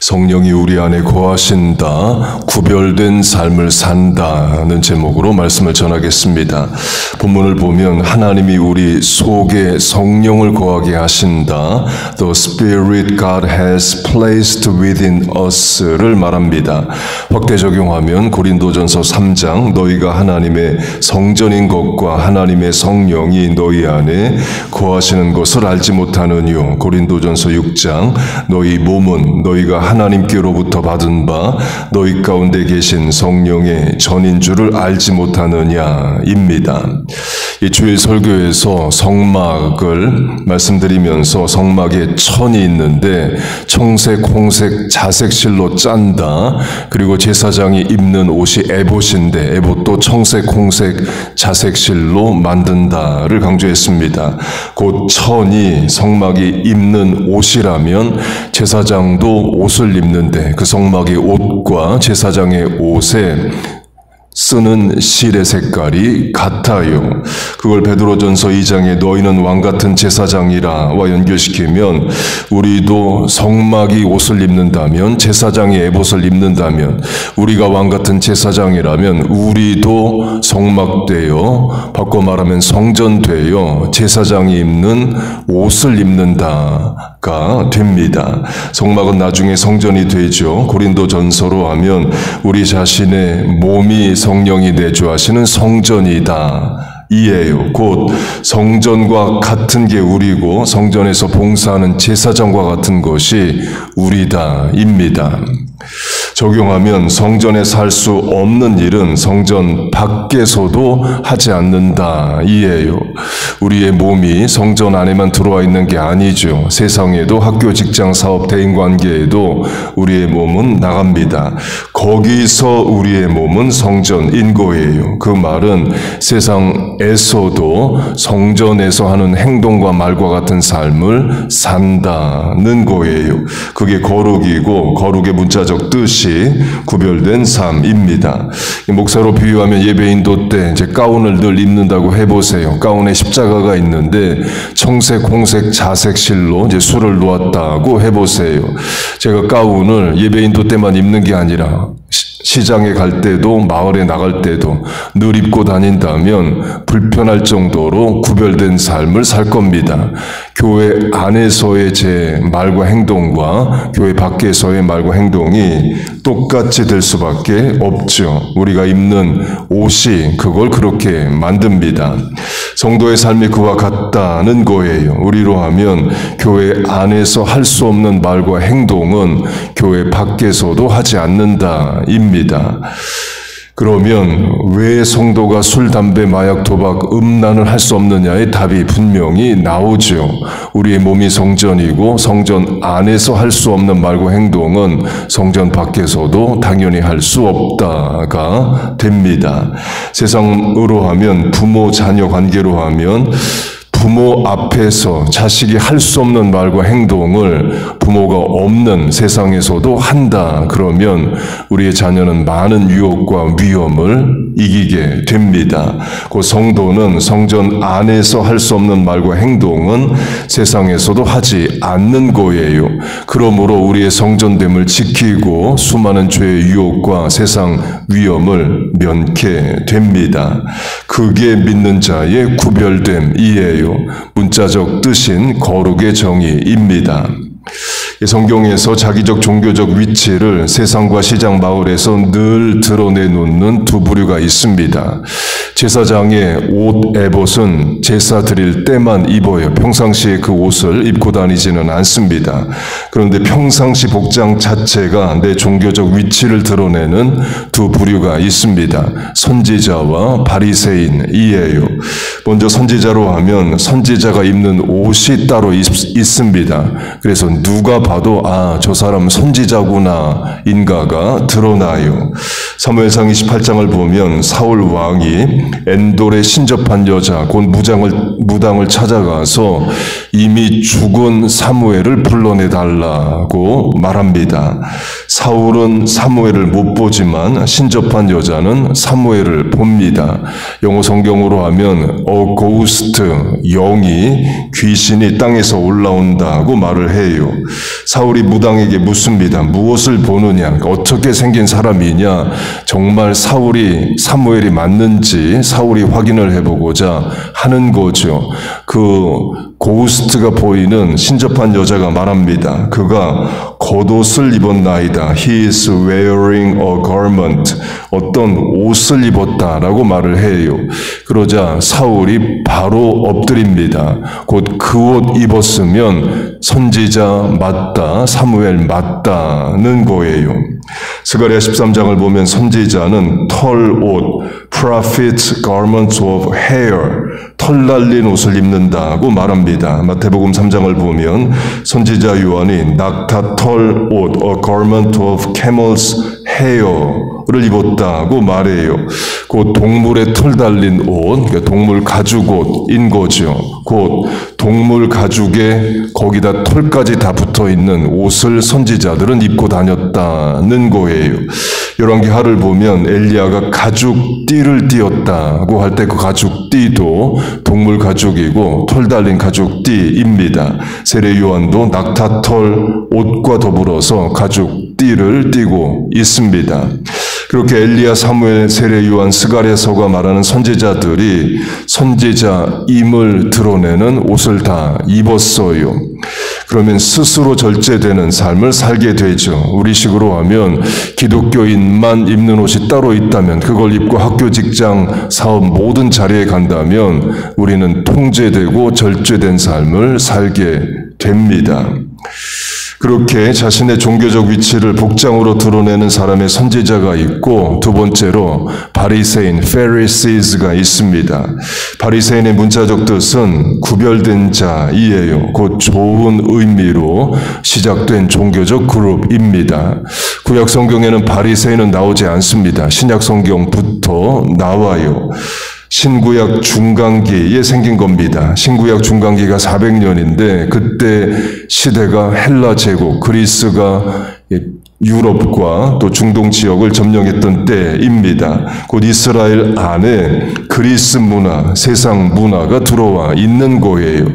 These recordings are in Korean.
성령이 우리 안에 거하신다, 구별된 삶을 산다는 제목으로 말씀을 전하겠습니다. 본문을 보면 하나님이 우리 속에 성령을 거하게 하신다, The Spirit God has placed within us를 말합니다. 확대 적용하면 고린도전서 3장 너희가 하나님의 성전인 것과 하나님의 성령이 너희 안에 거하시는 것을 알지 못하느뇨. 고린도전서 6장 너희 몸은 너희가 하나님께로부터 받은 바 너희 가운데 계신 성령의 전인 줄을 알지 못하느냐입니다. 이 주일 설교에서 성막을 말씀드리면서 성막에 천이 있는데 청색, 홍색, 자색실로 짠다. 그리고 제사장이 입는 옷이 에봇인데 에봇도 청색, 홍색, 자색실로 만든다를 강조했습니다. 곧 천이 성막이 입는 옷이라면 제사장도 옷을 입는데 그 성막의 옷과 제사장의 옷에 쓰는 실의 색깔이 같아요. 그걸 베드로전서 2장에 너희는 왕같은 제사장이라와 연결시키면 우리도 성막이 옷을 입는다면, 제사장이 에봇을 입는다면, 우리가 왕같은 제사장이라면 우리도 성막되어, 바꿔 말하면 성전되어 제사장이 입는 옷을 입는다가 됩니다. 성막은 나중에 성전이 되죠. 고린도전서로 하면 우리 자신의 몸이 성령이 내주하시는 성전이다. 이에요. 곧 성전과 같은 게 우리고 성전에서 봉사하는 제사장과 같은 것이 우리다입니다. 적용하면 성전에서 할 수 없는 일은 성전 밖에서도 하지 않는다 이에요. 우리의 몸이 성전 안에만 들어와 있는 게 아니죠. 세상에도 학교, 직장, 사업, 대인관계에도 우리의 몸은 나갑니다. 거기서 우리의 몸은 성전인 거예요. 그 말은 세상에서도 성전에서 하는 행동과 말과 같은 삶을 산다는 거예요. 그게 거룩이고 거룩의 문자적 뜻이 구별된 삶입니다. 목사로 비유하면 예배인도 때 이제 가운을 늘 입는다고 해보세요. 가운에 십자가가 있는데 청색, 홍색, 자색 실로 이제 술을 놓았다고 해보세요. 제가 가운을 예배인도 때만 입는 게 아니라 시장에 갈 때도 마을에 나갈 때도 늘 입고 다닌다면 불편할 정도로 구별된 삶을 살 겁니다. 교회 안에서의 제 말과 행동과 교회 밖에서의 말과 행동이 똑같이 될 수밖에 없죠. 우리가 입는 옷이 그걸 그렇게 만듭니다. 성도의 삶이 그와 같다는 거예요. 우리로 하면 교회 안에서 할 수 없는 말과 행동은 교회 밖에서도 하지 않는다입니다. 그러면 왜 성도가 술, 담배, 마약, 도박, 음란을 할 수 없느냐의 답이 분명히 나오죠. 우리의 몸이 성전이고 성전 안에서 할 수 없는 말과 행동은 성전 밖에서도 당연히 할 수 없다가 됩니다. 세상으로 하면 부모, 자녀 관계로 하면 부모 앞에서 자식이 할 수 없는 말과 행동을 부모가 없는 세상에서도 한다. 그러면 우리의 자녀는 많은 유혹과 위험을 이기게 됩니다. 그 성도는 성전 안에서 할 수 없는 말과 행동은 세상에서도 하지 않는 거예요. 그러므로 우리의 성전됨을 지키고 수많은 죄의 유혹과 세상 위험을 면케 됩니다. 그게 믿는 자의 구별됨이에요. 문자적 뜻인 거룩의 정의입니다. 성경에서 자기적 종교적 위치를 세상과 시장 마을에서 늘 드러내놓는 두 부류가 있습니다. 제사장의 옷 에봇은 제사 드릴 때만 입어요. 평상시에 그 옷을 입고 다니지는 않습니다. 그런데 평상시 복장 자체가 내 종교적 위치를 드러내는 두 부류가 있습니다. 선지자와 바리새인이에요. 먼저 선지자로 하면 선지자가 입는 옷이 따로 있습니다. 그래서 누가 봐도 아, 저 사람 선지자구나 인가가 드러나요. 사무엘상 28장을 보면 사울 왕이 엔돌에 신접한 여자 곧 무당을 찾아가서 이미 죽은 사무엘을 불러내달라고 말합니다. 사울은 사무엘을 못 보지만 신접한 여자는 사무엘을 봅니다. 영어 성경으로 하면 a ghost, 영이, 귀신이 땅에서 올라온다고 말을 해요. 사울이 무당에게 묻습니다. 무엇을 보느냐? 어떻게 생긴 사람이냐? 정말 사무엘이 맞는지 사울이 확인을 해보고자 하는 거죠. 그 고스트가 보이는 신접한 여자가 말합니다. 그가 겉옷을 입었나이다. He is wearing a garment. 어떤 옷을 입었다라고 말을 해요. 그러자 사울이 바로 엎드립니다. 곧 그 옷 입었으면 선지자 맞다, 사무엘 맞다는 거예요. 스가랴 13장을 보면 선지자는 털옷, prophet garments of hair, 털 날린 옷을 입는다고 말합니다. 마태복음 3장을 보면 선지자 요한이 낙타털 옷, a garment of camel's hair를 입었다고 말해요. 곧 동물의 털 달린 옷, 그러니까 동물 가죽옷인 거죠. 곧 동물 가죽에 거기다 털까지 다 붙어 있는 옷을 선지자들은 입고 다녔다는 거예요. 열왕기하를 보면 엘리야가 가죽띠를 띠었다고 할 때 그 가죽띠도 동물 가죽이고 털 달린 가죽띠입니다. 세례 요한도 낙타털 옷과 더불어서 가죽띠를 띠고 있습니다. 그렇게 엘리야, 사무엘, 세례 요한, 스가랴서가 말하는 선지자들이 선지자임을 드러내는 옷을 다 입었어요. 그러면 스스로 절제되는 삶을 살게 되죠. 우리식으로 하면 기독교인만 입는 옷이 따로 있다면, 그걸 입고 학교, 직장, 사업 모든 자리에 간다면 우리는 통제되고 절제된 삶을 살게 됩니다. 그렇게 자신의 종교적 위치를 복장으로 드러내는 사람의 선지자가 있고, 두 번째로 바리새인, Pharisees가 있습니다. 바리새인의 문자적 뜻은 구별된 자이에요. 곧 좋은 의미로 시작된 종교적 그룹입니다. 구약 성경에는 바리새인은 나오지 않습니다. 신약 성경부터 나와요. 신구약 중간기에 생긴 겁니다. 신구약 중간기가 400년인데 그때 시대가 헬라 제국, 그리스가 유럽과 또 중동 지역을 점령했던 때입니다. 곧 이스라엘 안에 그리스 문화, 세상 문화가 들어와 있는 거예요.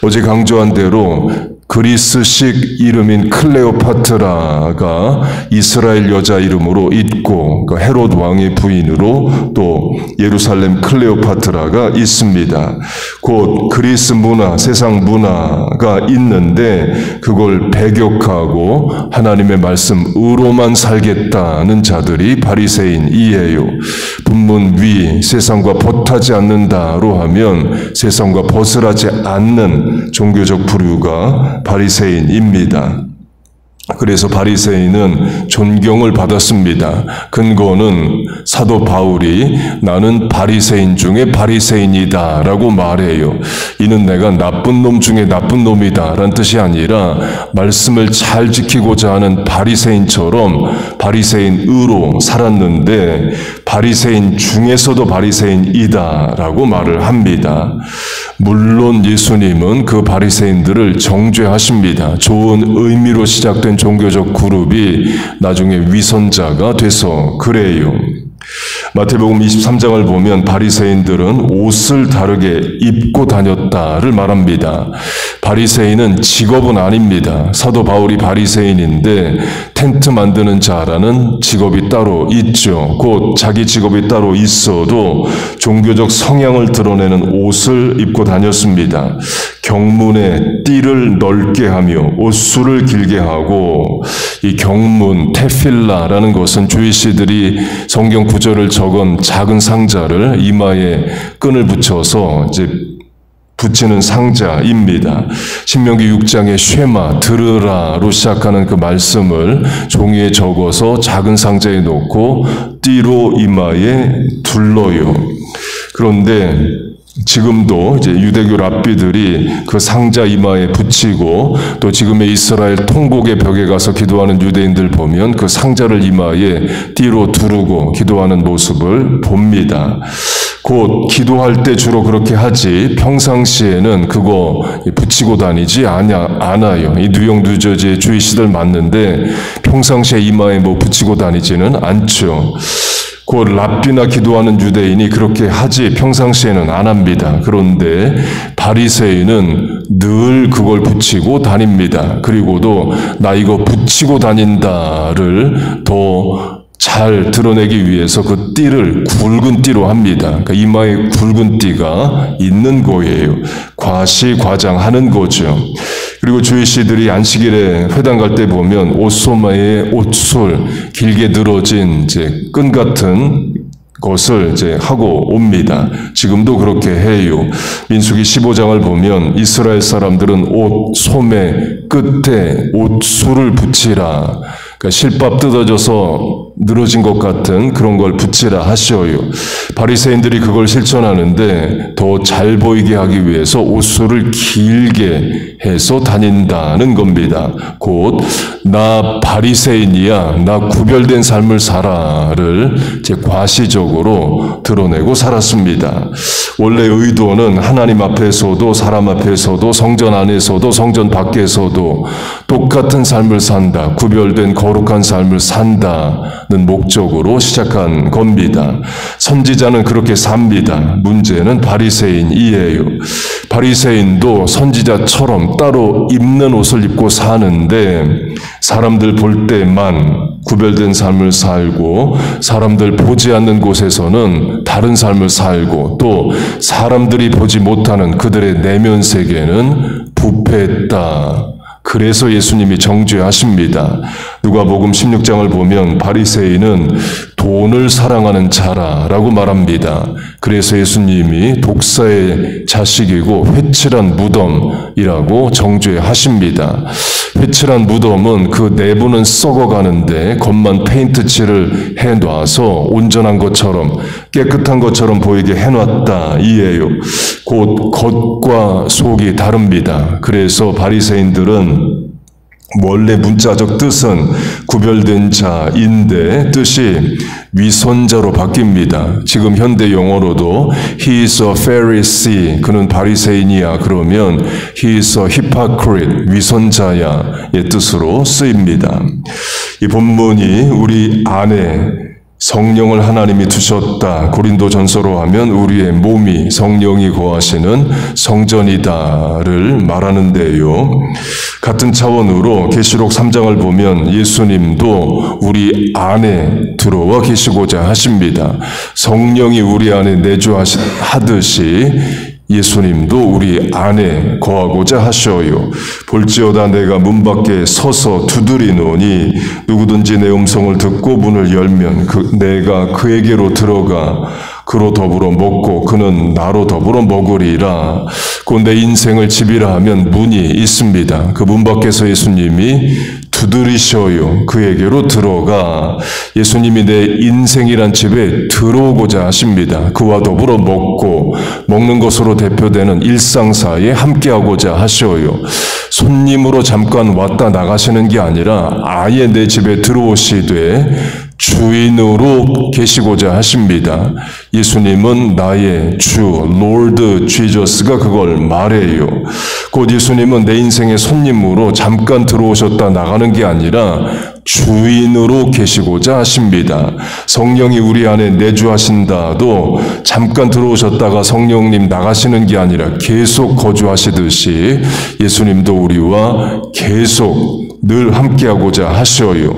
어제 강조한 대로 그리스식 이름인 클레오파트라가 이스라엘 여자 이름으로 있고, 그러니까 헤롯 왕의 부인으로 또 예루살렘 클레오파트라가 있습니다. 곧 그리스 문화, 세상 문화가 있는데 그걸 배격하고 하나님의 말씀으로만 살겠다는 자들이 바리새인이에요. 본문 위 세상과 벗하지 않는다로 하면 세상과 벗어나지 않는 종교적 부류가 바리새인입니다. 그래서 바리새인은 존경을 받았습니다. 근거는 사도 바울이 나는 바리새인 중에 바리새인이다 라고 말해요. 이는 내가 나쁜 놈 중에 나쁜 놈이다 라는 뜻이 아니라 말씀을 잘 지키고자 하는 바리새인처럼 바리새인으로 살았는데 바리새인 중에서도 바리새인이다 라고 말을 합니다. 물론 예수님은 그 바리새인들을 정죄하십니다. 좋은 의미로 시작된 종교적 그룹이 나중에 위선자가 돼서 그래요. 마태복음 23장을 보면 바리새인들은 옷을 다르게 입고 다녔다를 말합니다. 바리새인은 직업은 아닙니다. 사도 바울이 바리새인인데 텐트 만드는 자라는 직업이 따로 있죠. 곧 자기 직업이 따로 있어도 종교적 성향을 드러내는 옷을 입고 다녔습니다. 경문에 띠를 넓게 하며 옷수를 길게 하고, 이 경문, 테필라라는 것은 주이시들이 성경 구절을 적은 작은 상자를 이마에 끈을 붙여서 이제 붙이는 상자입니다. 신명기 6장의 쉐마, 들으라로 시작하는 그 말씀을 종이에 적어서 작은 상자에 놓고 띠로 이마에 둘러요. 그런데 지금도 이제 유대교 랍비들이 그 상자 이마에 붙이고 또 지금의 이스라엘 통곡의 벽에 가서 기도하는 유대인들 보면 그 상자를 이마에 띠로 두르고 기도하는 모습을 봅니다. 곧 기도할 때 주로 그렇게 하지 평상시에는 그거 붙이고 다니지 않아요. 이 뉴욕 뉴저지의 주이시들 맞는데 평상시에 이마에 뭐 붙이고 다니지는 않죠. 곧 랍비나 기도하는 유대인이 그렇게 하지 평상시에는 안 합니다. 그런데 바리새인은 늘 그걸 붙이고 다닙니다. 그리고도 나 이거 붙이고 다닌다를 더 잘 드러내기 위해서 그 띠를 굵은 띠로 합니다. 그러니까 이마에 굵은 띠가 있는 거예요. 과시과장하는 거죠. 그리고 주이시들이 안식일에 회당 갈 때 보면 옷소매에 옷술 길게 늘어진 이제 끈 같은 것을 이제 하고 옵니다. 지금도 그렇게 해요. 민수기 15장을 보면 이스라엘 사람들은 옷 소매 끝에 옷술을 붙이라. 그러니까 실밥 뜯어져서 늘어진 것 같은 그런 걸 붙이라 하셔요. 바리새인들이 그걸 실천하는데 더 잘 보이게 하기 위해서 옷술을 길게 해서 다닌다는 겁니다. 곧 나 바리새인이야, 나 구별된 삶을 살아를 이제 과시적으로 드러내고 살았습니다. 원래 의도는 하나님 앞에서도 사람 앞에서도 성전 안에서도 성전 밖에서도 똑같은 삶을 산다, 구별된 거룩한 삶을 산다는 목적으로 시작한 겁니다. 선지자는 그렇게 삽니다. 문제는 바리새인이에요. 바리새인도 선지자처럼 따로 입는 옷을 입고 사는데 사람들 볼 때만 구별된 삶을 살고 사람들 보지 않는 곳에서는 다른 삶을 살고 또 사람들이 보지 못하는 그들의 내면 세계는 부패했다. 그래서 예수님이 정죄하십니다. 누가복음 16장을 보면 바리새인은 돈을 사랑하는 자라라고 말합니다. 그래서 예수님이 독사의 자식이고 회칠한 무덤이라고 정죄하십니다. 회칠한 무덤은 그 내부는 썩어가는데 겉만 페인트 칠을 해놔서 온전한 것처럼 깨끗한 것처럼 보이게 해놨다 이에요. 곧 겉과 속이 다릅니다. 그래서 바리새인들은 원래 문자적 뜻은 구별된 자인데 뜻이 위선자로 바뀝니다. 지금 현대 용어로도 He is a Pharisee, 그는 바리새인이야 그러면 He is a hypocrite, 위선자야의 뜻으로 쓰입니다. 이 본문이 우리 안에 성령을 하나님이 두셨다. 고린도전서로 하면 우리의 몸이 성령이 거하시는 성전이다를 말하는데요. 같은 차원으로 계시록 3장을 보면 예수님도 우리 안에 들어와 계시고자 하십니다. 성령이 우리 안에 내주하듯이 예수님도 우리 안에 거하고자 하셔요. 볼지어다 내가 문 밖에 서서 두드리노니 누구든지 내 음성을 듣고 문을 열면 내가 그에게로 들어가 그로 더불어 먹고 그는 나로 더불어 먹으리라. 곧 내 인생을 집이라 하면 문이 있습니다. 그 문 밖에서 예수님이 두드리셔요. 그에게로 들어가 예수님이 내 인생이란 집에 들어오고자 하십니다. 그와 더불어 먹는 것으로 대표되는 일상사에 함께하고자 하셔요. 손님으로 잠깐 왔다 나가시는 게 아니라 아예 내 집에 들어오시되 주인으로 계시고자 하십니다. 예수님은 나의 주, Lord Jesus가 그걸 말해요. 곧 예수님은 내 인생의 손님으로 잠깐 들어오셨다 나가는 게 아니라 주인으로 계시고자 하십니다. 성령이 우리 안에 내주하신다도 잠깐 들어오셨다가 성령님 나가시는 게 아니라 계속 거주하시듯이 예수님도 우리와 계속 늘 함께하고자 하셔요.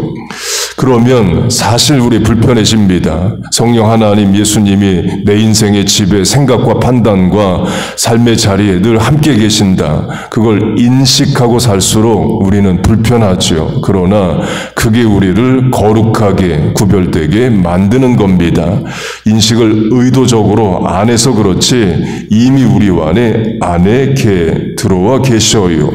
그러면 사실 우리 불편해집니다. 성령 하나님 예수님이 내 인생의 집에 생각과 판단과 삶의 자리에 늘 함께 계신다. 그걸 인식하고 살수록 우리는 불편하죠. 그러나 그게 우리를 거룩하게 구별되게 만드는 겁니다. 인식을 의도적으로 안 해서 그렇지 이미 우리 안에 들어와 계셔요.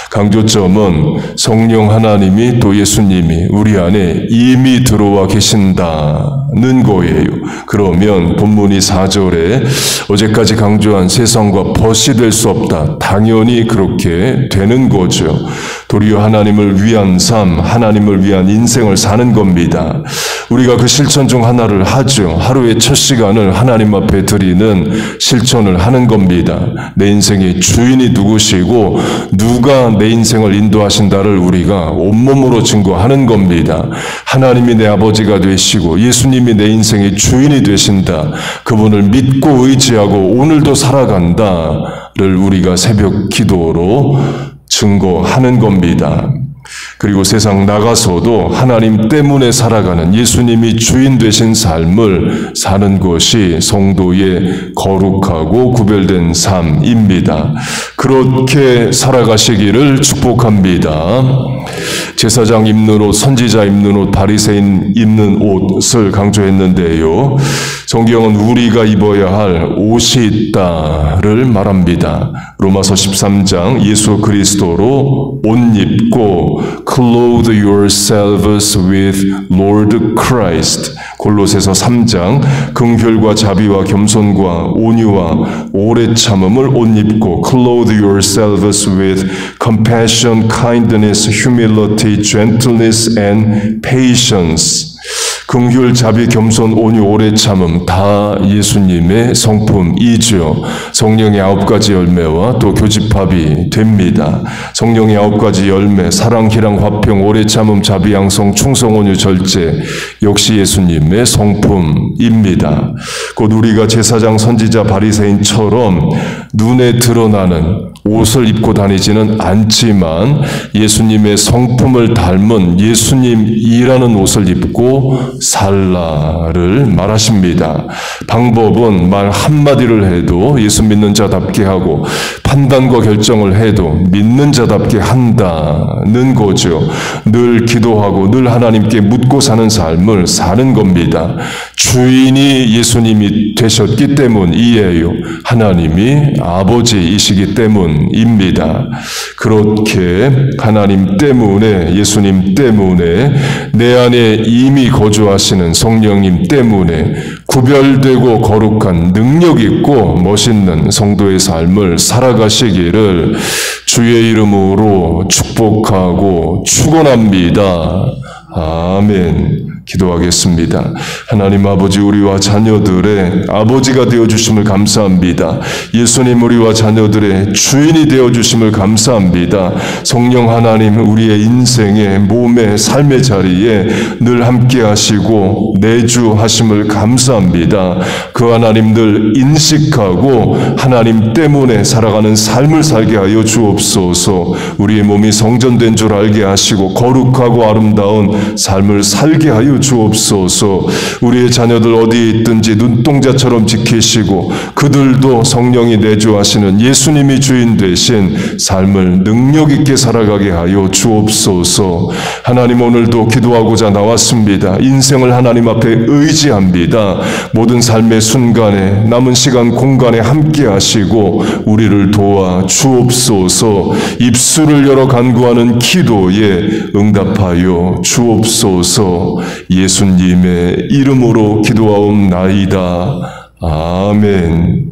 강조점은 성령 하나님이 또 예수님이 우리 안에 이미 들어와 계신다 거예요. 그러면 본문이 4절에 어제까지 강조한 세상과 벗이 될 수 없다. 당연히 그렇게 되는 거죠. 도리어 하나님을 위한 삶, 하나님을 위한 인생을 사는 겁니다. 우리가 그 실천 중 하나를 하죠. 하루의 첫 시간을 하나님 앞에 드리는 실천을 하는 겁니다. 내 인생의 주인이 누구시고 누가 내 인생을 인도하신다를 우리가 온몸으로 증거하는 겁니다. 하나님이 내 아버지가 되시고 예수님이 내 인생의 주인이 되신다. 그분을 믿고 의지하고 오늘도 살아간다를 우리가 새벽 기도로 증거하는 겁니다. 그리고 세상 나가서도 하나님 때문에 살아가는 예수님이 주인 되신 삶을 사는 것이 성도의 거룩하고 구별된 삶입니다. 그렇게 살아가시기를 축복합니다. 제사장 입는 옷, 선지자 입는 옷, 바리새인 입는 옷을 강조했는데요. 성경은 우리가 입어야 할 옷이 있다를 말합니다. 로마서 13장 예수 그리스도로 옷 입고 clothe yourselves with Lord Christ. 골로새서 3장 긍휼과 자비와 겸손과 온유와 오래 참음을 옷 입고 clothe yourselves with compassion, kindness, humility, gentleness and patience. 긍휼, 자비, 겸손, 온유, 오래 참음 다 예수님의 성품이죠. 성령의 9가지 열매와 또 교집합이 됩니다. 성령의 9가지 열매, 사랑, 희랑, 화평, 오래 참음, 자비, 양성, 충성, 온유, 절제 역시 예수님의 성품입니다. 곧 우리가 제사장, 선지자, 바리새인처럼 눈에 드러나는 옷을 입고 다니지는 않지만 예수님의 성품을 닮은 예수님이라는 옷을 입고 살라를 말하십니다. 방법은 말 한마디를 해도 예수 믿는 자답게 하고 판단과 결정을 해도 믿는 자답게 한다는 거죠. 늘 기도하고 늘 하나님께 묻고 사는 삶을 사는 겁니다. 주인이 예수님이 되셨기 때문이에요. 하나님이 아버지이시기 때문입니다. 그렇게 하나님 때문에, 예수님 때문에, 내 안에 이미 거주하시는 성령님 때문에 구별되고 거룩한 능력 있고 멋있는 성도의 삶을 살아가시기를 주의 이름으로 축복하고 축원합니다. 아멘. 기도하겠습니다. 하나님 아버지, 우리와 자녀들의 아버지가 되어주심을 감사합니다. 예수님, 우리와 자녀들의 주인이 되어주심을 감사합니다. 성령 하나님, 우리의 인생의 몸의 삶의 자리에 늘 함께 하시고 내주하심을 감사합니다. 그 하나님 늘 인식하고 하나님 때문에 살아가는 삶을 살게 하여 주옵소서. 우리의 몸이 성전된 줄 알게 하시고 거룩하고 아름다운 삶을 살게 하여 주옵소서. 우리의 자녀들 어디에 있든지 눈동자처럼 지키시고 그들도 성령이 내주하시는 예수님이 주인 되신 삶을 능력 있게 살아가게 하여 주옵소서. 하나님, 오늘도 기도하고자 나왔습니다. 인생을 하나님 앞에 의지합니다. 모든 삶의 순간에 남은 시간 공간에 함께 하시고 우리를 도와 주옵소서. 입술을 열어 간구하는 기도에 응답하여 주옵소서. 예수님의 이름으로 기도하옵나이다. 아멘.